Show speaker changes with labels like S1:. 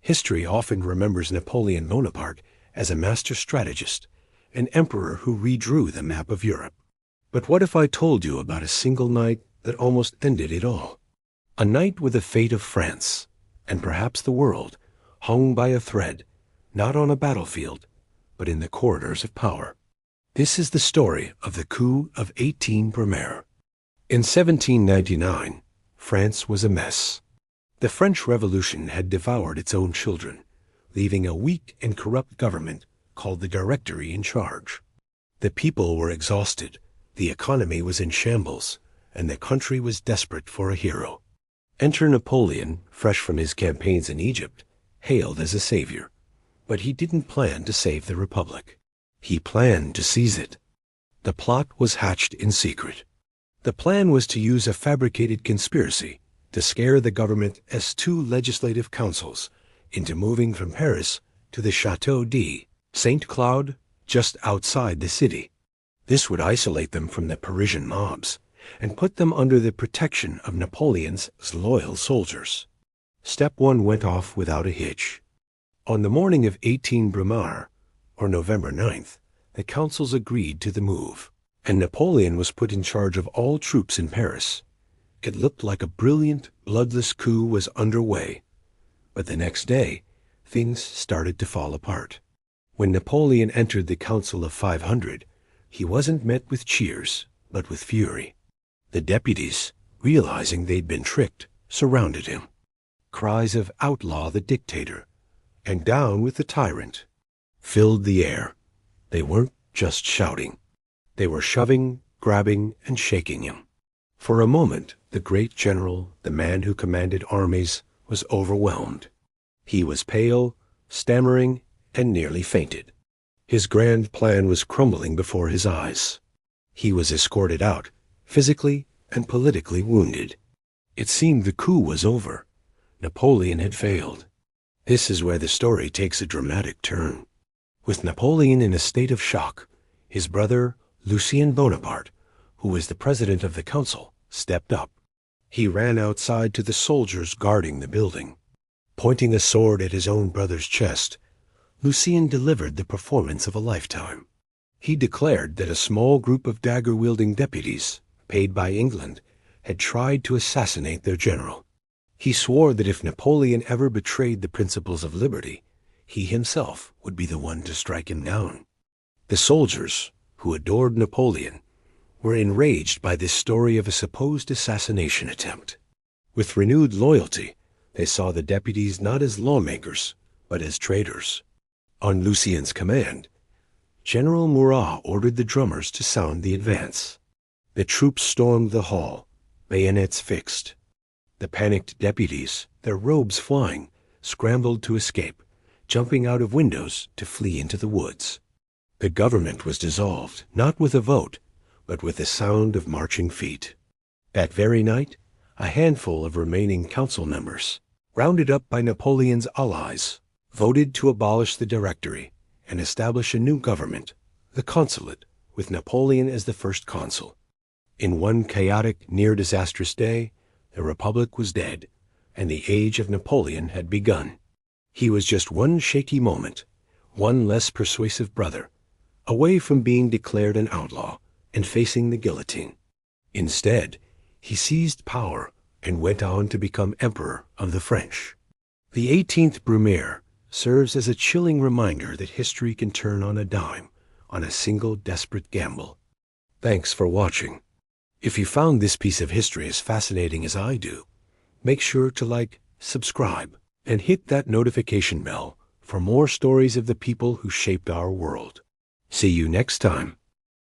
S1: History often remembers Napoleon Bonaparte as a master strategist, an emperor who redrew the map of Europe. But what if I told you about a single night that almost ended it all? A night where the fate of France, and perhaps the world, hung by a thread, not on a battlefield, but in the corridors of power. This is the story of the coup of 18 Brumaire. In 1799, France was a mess. The French Revolution had devoured its own children, leaving a weak and corrupt government called the Directory in charge. The people were exhausted, the economy was in shambles, and the country was desperate for a hero. Enter Napoleon, fresh from his campaigns in Egypt, hailed as a savior. But he didn't plan to save the Republic. He planned to seize it. The plot was hatched in secret. The plan was to use a fabricated conspiracy to scare the government as two legislative councils into moving from Paris to the Château de Saint Cloud just outside the city. This would isolate them from the Parisian mobs and put them under the protection of Napoleon's loyal soldiers. Step 1 went off without a hitch. On the morning of 18 Brumaire, or November 9th, the councils agreed to the move, and Napoleon was put in charge of all troops in Paris. It looked like a brilliant, bloodless coup was underway. But the next day, things started to fall apart. When Napoleon entered the Council of 500, he wasn't met with cheers, but with fury. The deputies, realizing they'd been tricked, surrounded him. Cries of "Outlaw the dictator!" and "Down with the tyrant!" filled the air. They weren't just shouting. They were shoving, grabbing, and shaking him. For a moment, the great general, the man who commanded armies, was overwhelmed. He was pale, stammering, and nearly fainted. His grand plan was crumbling before his eyes. He was escorted out, physically and politically wounded. It seemed the coup was over. Napoleon had failed. This is where the story takes a dramatic turn. With Napoleon in a state of shock, his brother, Lucien Bonaparte, who was the president of the council, stepped up. He ran outside to the soldiers guarding the building. Pointing a sword at his own brother's chest, Lucien delivered the performance of a lifetime. He declared that a small group of dagger-wielding deputies, paid by England, had tried to assassinate their general. He swore that if Napoleon ever betrayed the principles of liberty, he himself would be the one to strike him down. The soldiers, who adored Napoleon, were enraged by this story of a supposed assassination attempt. With renewed loyalty, they saw the deputies not as lawmakers, but as traitors. On Lucien's command, General Murat ordered the drummers to sound the advance. The troops stormed the hall, bayonets fixed. The panicked deputies, their robes flying, scrambled to escape, jumping out of windows to flee into the woods. The government was dissolved, not with a vote, but with the sound of marching feet. That very night, a handful of remaining council members, rounded up by Napoleon's allies, voted to abolish the Directory and establish a new government, the Consulate, with Napoleon as the first consul. In one chaotic, near-disastrous day, the Republic was dead, and the age of Napoleon had begun. He was just one shaky moment, one less persuasive brother, away from being declared an outlaw and facing the guillotine. Instead, he seized power and went on to become Emperor of the French. The 18th Brumaire serves as a chilling reminder that history can turn on a dime, on a single desperate gamble. Thanks for watching. If you found this piece of history as fascinating as I do, make sure to like, subscribe, and hit that notification bell for more stories of the people who shaped our world. See you next time.